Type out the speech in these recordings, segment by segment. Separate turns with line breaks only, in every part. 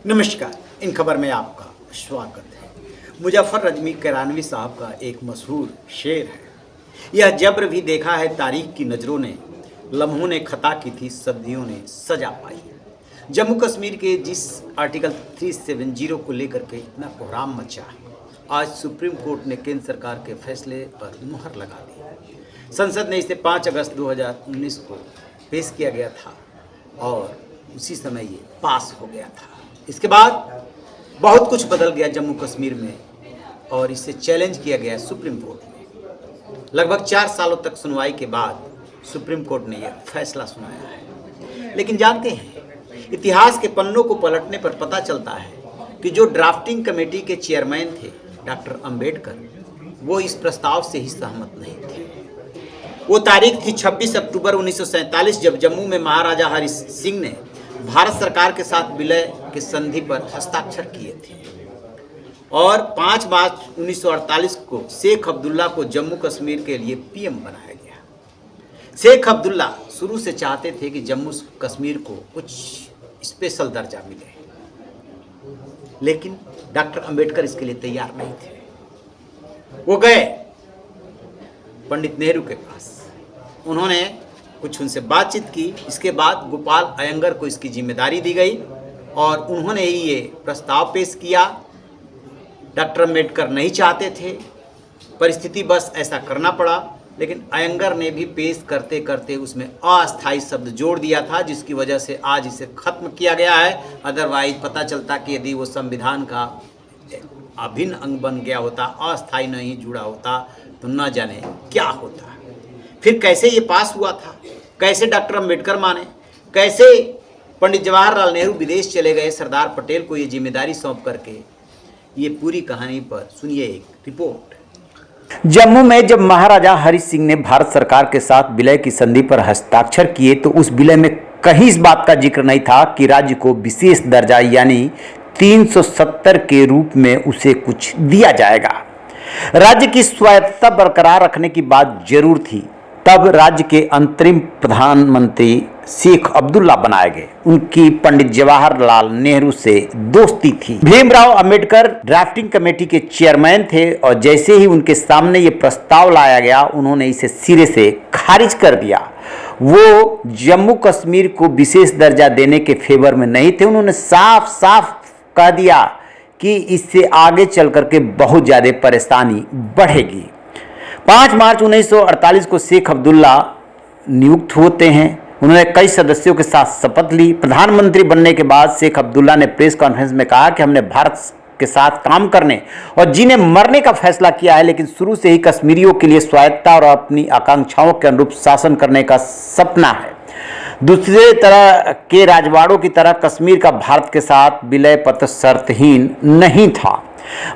नमस्कार। इन खबर में आपका स्वागत है। मुजफ्फर रजमी किरानवी साहब का एक मशहूर शेर है, यह जब्र भी देखा है तारीख की नज़रों ने, लम्हों ने खता की थी सदियों ने सजा पाई। जम्मू कश्मीर के जिस आर्टिकल 370 को लेकर के इतना कोहराम मचा, आज सुप्रीम कोर्ट ने केंद्र सरकार के फैसले पर मुहर लगा दी। संसद ने इसे 5 अगस्त 2019 को पेश किया गया था और उसी समय ये पास हो गया था। इसके बाद बहुत कुछ बदल गया जम्मू कश्मीर में और इसे चैलेंज किया गया सुप्रीम कोर्ट में। लगभग 4 सालों तक सुनवाई के बाद सुप्रीम कोर्ट ने यह फैसला सुनाया है। लेकिन जानते हैं, इतिहास के पन्नों को पलटने पर पता चलता है कि जो ड्राफ्टिंग कमेटी के चेयरमैन थे डॉक्टर अंबेडकर, वो इस प्रस्ताव से ही सहमत नहीं थे। वो तारीख थी 26 अक्टूबर 1947, जब जम्मू में महाराजा हरि सिंह ने भारत सरकार के साथ विलय के संधि पर हस्ताक्षर किए थे और 5 मार्च 1948 को शेख अब्दुल्ला को जम्मू कश्मीर के लिए पीएम बनाया गया। शेख अब्दुल्ला शुरू से चाहते थे कि जम्मू कश्मीर को कुछ स्पेशल दर्जा मिले, लेकिन डॉक्टर अंबेडकर इसके लिए तैयार नहीं थे। वो गए पंडित नेहरू के पास, उन्होंने कुछ उनसे बातचीत की। इसके बाद गोपाल अयंगर को इसकी जिम्मेदारी दी गई और उन्होंने ही ये प्रस्ताव पेश किया। डॉक्टर अम्बेडकर नहीं चाहते थे, परिस्थिति बस ऐसा करना पड़ा, लेकिन अयंगर ने भी पेश करते करते उसमें अस्थायी शब्द जोड़ दिया था, जिसकी वजह से आज इसे खत्म किया गया है। अदरवाइज पता चलता कि यदि वो संविधान का अभिन्न अंग बन गया होता, अस्थायी नहीं जुड़ा होता, तो न जाने क्या होता। फिर कैसे ये पास हुआ था, कैसे डॉक्टर अंबेडकर माने, कैसे पंडित जवाहरलाल नेहरू विदेश चले गए सरदार पटेल को ये जिम्मेदारी सौंप करके, ये पूरी कहानी पर सुनिए एक रिपोर्ट।
जम्मू में जब महाराजा हरि सिंह ने भारत सरकार के साथ विलय की संधि पर हस्ताक्षर किए, तो उस विलय में कहीं इस बात का जिक्र नहीं था कि राज्य को विशेष दर्जा यानी 370 के रूप में उसे कुछ दिया जाएगा। राज्य की स्वायत्तता बरकरार रखने की बात जरूर थी। तब राज्य के अंतरिम प्रधानमंत्री शेख अब्दुल्ला बनाए गए। उनकी पंडित जवाहरलाल नेहरू से दोस्ती थी। भीमराव अंबेडकर ड्राफ्टिंग कमेटी के चेयरमैन थे और जैसे ही उनके सामने ये प्रस्ताव लाया गया, उन्होंने इसे सिरे से खारिज कर दिया। वो जम्मू कश्मीर को विशेष दर्जा देने के फेवर में नहीं थे। उन्होंने साफ साफ कह दिया कि इससे आगे चल करके बहुत ज़्यादा परेशानी बढ़ेगी। 5 मार्च 1948 को शेख अब्दुल्ला नियुक्त होते हैं। उन्होंने कई सदस्यों के साथ शपथ ली। प्रधानमंत्री बनने के बाद शेख अब्दुल्ला ने प्रेस कॉन्फ्रेंस में कहा कि हमने भारत के साथ काम करने और जीने मरने का फैसला किया है, लेकिन शुरू से ही कश्मीरियों के लिए स्वायत्तता और अपनी आकांक्षाओं के अनुरूप शासन करने का सपना है। दूसरे तरह के राजवाड़ों की तरह कश्मीर का भारत के साथ विलय पत्र शर्तहीन नहीं था।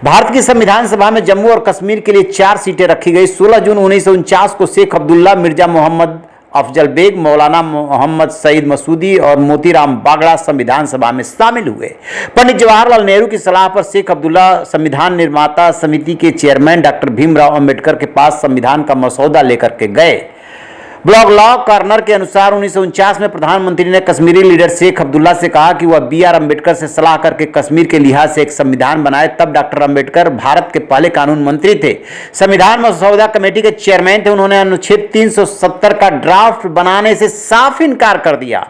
भारत की संविधान सभा में जम्मू और कश्मीर के लिए 4 सीटें रखी गई। 16 जून 1949 को शेख अब्दुल्ला, मिर्जा मोहम्मद अफजल बेग, मौलाना मोहम्मद सईद मसूदी और मोतीराम बागड़ा संविधान सभा में शामिल हुए। पंडित जवाहरलाल नेहरू की सलाह पर शेख अब्दुल्ला संविधान निर्माता समिति के चेयरमैन डॉक्टर भीमराव अंबेडकर के पास संविधान का मसौदा लेकर के गए। ब्लॉग लॉ कॉर्नर के अनुसार 1949 में प्रधानमंत्री ने कश्मीरी लीडर शेख अब्दुल्ला से कहा कि वह BR अम्बेडकर से सलाह करके कश्मीर के लिहाज से एक संविधान बनाए। तब डॉक्टर अम्बेडकर भारत के पहले कानून मंत्री थे, संविधान मसौदा कमेटी के चेयरमैन थे। उन्होंने अनुच्छेद 370 का ड्राफ्ट बनाने से साफ इनकार कर दिया।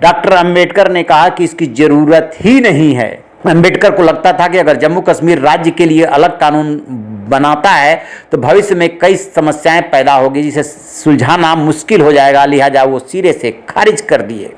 डॉक्टर अम्बेडकर ने कहा कि इसकी जरूरत ही नहीं है। अम्बेडकर को लगता था कि अगर जम्मू कश्मीर राज्य के लिए अलग कानून बनाता है तो भविष्य में कई समस्याएं पैदा होगी, जिसे सुलझाना मुश्किल हो जाएगा। लिहाजा वो सिरे से खारिज कर दिए।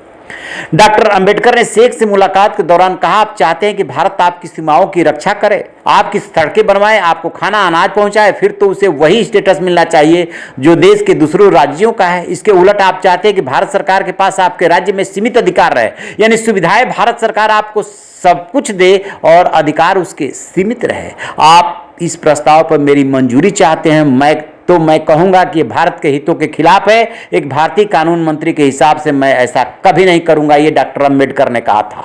डॉक्टर अंबेडकर ने शेख से मुलाकात के दौरान कहा, आप चाहते हैं कि भारत आपकी सीमाओं की रक्षा करे, आपकी सड़कें बनवाए, आपको खाना अनाज पहुंचाए, फिर तो उसे वही स्टेटस मिलना चाहिए जो देश के दूसरों राज्यों का है। इसके उलट आप चाहते हैं कि भारत सरकार के पास आपके राज्य में सीमित अधिकार रहे, यानी सुविधाएं भारत सरकार आपको सब कुछ दे और अधिकार उसके सीमित रहे। आप इस प्रस्ताव पर मेरी मंजूरी चाहते हैं, मैं कहूंगा कि भारत के हितों के खिलाफ है। एक भारतीय कानून मंत्री के हिसाब से मैं ऐसा कभी नहीं करूंगा, ये डॉक्टर अम्बेडकर ने कहा था।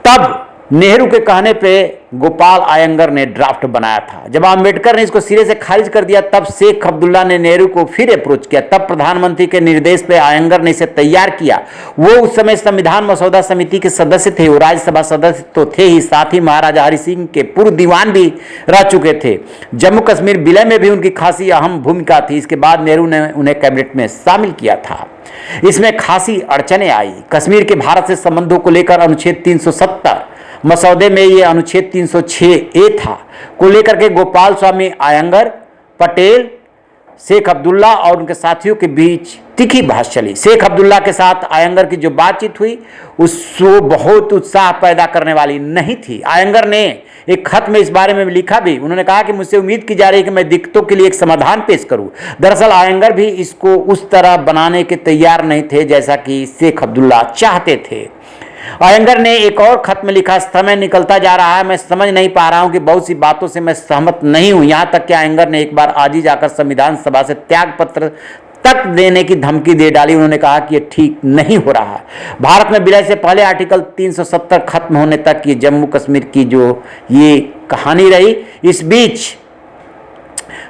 तब नेहरू के कहने पे गोपाल आयंगर ने ड्राफ्ट बनाया था। जब अंबेडकर ने इसको सिरे से खारिज कर दिया तब शेख अब्दुल्ला ने नेहरू को फिर अप्रोच किया। तब प्रधानमंत्री के निर्देश पे आयंगर ने इसे तैयार किया। वो उस समय संविधान मसौदा समिति के सदस्य थे, वो राज्यसभा सदस्य तो थे ही, साथ ही महाराजा हरि सिंह के पूर्व दीवान भी रह चुके थे। जम्मू कश्मीर विलय में भी उनकी खासी अहम भूमिका थी। इसके बाद नेहरू ने उन्हें कैबिनेट में शामिल किया था। इसमें खासी अड़चने आई। कश्मीर के भारत से संबंधों को लेकर अनुच्छेद 370 मसौदे में ये अनुच्छेद 306A था को लेकर के गोपाल स्वामी आयंगर, पटेल, शेख अब्दुल्ला और उनके साथियों के बीच तीखी बहस चली। शेख अब्दुल्ला के साथ आयंगर की जो बातचीत हुई वो बहुत उत्साह पैदा करने वाली नहीं थी। आयंगर ने एक खत में इस बारे में लिखा भी। उन्होंने कहा कि मुझसे उम्मीद की जा रही है कि मैं दिक्कतों के लिए एक समाधान पेश करूं। दरअसल आयंगर भी इसको उस तरह बनाने के तैयार नहीं थे जैसा कि शेख अब्दुल्ला चाहते थे। आयंगर ने एक और खत में लिखा, समय निकलता जा रहा है, मैं समझ नहीं पा रहा हूं कि बहुत सी बातों से मैं सहमत नहीं हूं। यहां तक कि आयंगर ने एक बार आज ही जाकर संविधान सभा से त्याग पत्र तक देने की धमकी दे डाली। उन्होंने कहा कि यह ठीक नहीं हो रहा है। भारत में विलय से पहले आर्टिकल 370 खत्म होने तक ये जम्मू कश्मीर की जो ये कहानी रही। इस बीच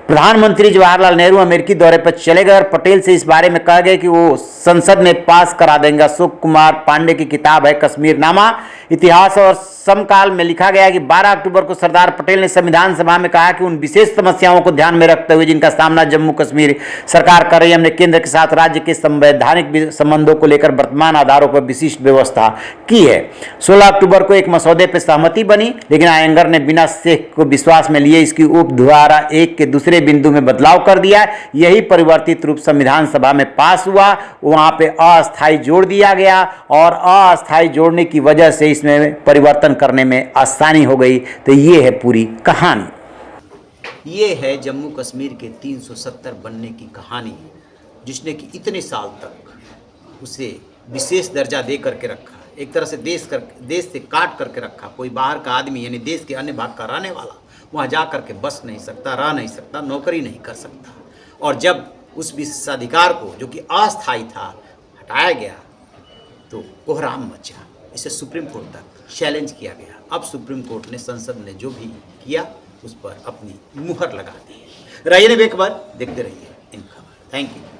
प्रधानमंत्री जवाहरलाल नेहरू अमेरिकी दौरे पर चले गए और पटेल से इस बारे में कहा गया कि वो संसद में पास करा देंगे। अशोक कुमार पांडे की किताब है कश्मीरनामा, इतिहास और समकाल में लिखा गया कि 12 अक्टूबर को सरदार पटेल ने संविधान सभा में कहा कि उन विशेष समस्याओं को ध्यान में रखते हुए जिनका सामना जम्मू कश्मीर सरकार कर रही है, हमने केंद्र के साथ राज्य के संवैधानिक संबंधों को लेकर वर्तमान आधारों पर विशिष्ट व्यवस्था की है। 16 अक्टूबर को एक मसौदे पर सहमति बनी, लेकिन आयंगर ने बिना शेख को विश्वास में लिए इसकी उपधारा 1 के दूसरे बिंदु में बदलाव कर दिया। यही परिवर्तित रूप संविधान सभा में पास हुआ। वहां पे अस्थायी जोड़ दिया गया और अस्थायी जोड़ने की वजह से इसमें परिवर्तन करने में आसानी हो गई। तो ये है पूरी कहानी।
ये है जम्मू कश्मीर के 370 बनने की कहानी, जिसने कि इतने साल तक उसे विशेष दर्जा दे करके रखा, एक तरह से देश से काट करके रखा। कोई बाहर का आदमी यानी देश के अन्य भाग का रहने वाला वहाँ जा करके बस नहीं सकता, रह नहीं सकता, नौकरी नहीं कर सकता। और जब उस विशेषाधिकार को जो कि अस्थायी था हटाया गया तो कोहराम मचा। इसे सुप्रीम कोर्ट तक चैलेंज किया गया। अब सुप्रीम कोर्ट ने, संसद ने जो भी किया उस पर अपनी मुहर लगा दी। रहिए बेखबर, देखते रहिए इन खबर। Thank you.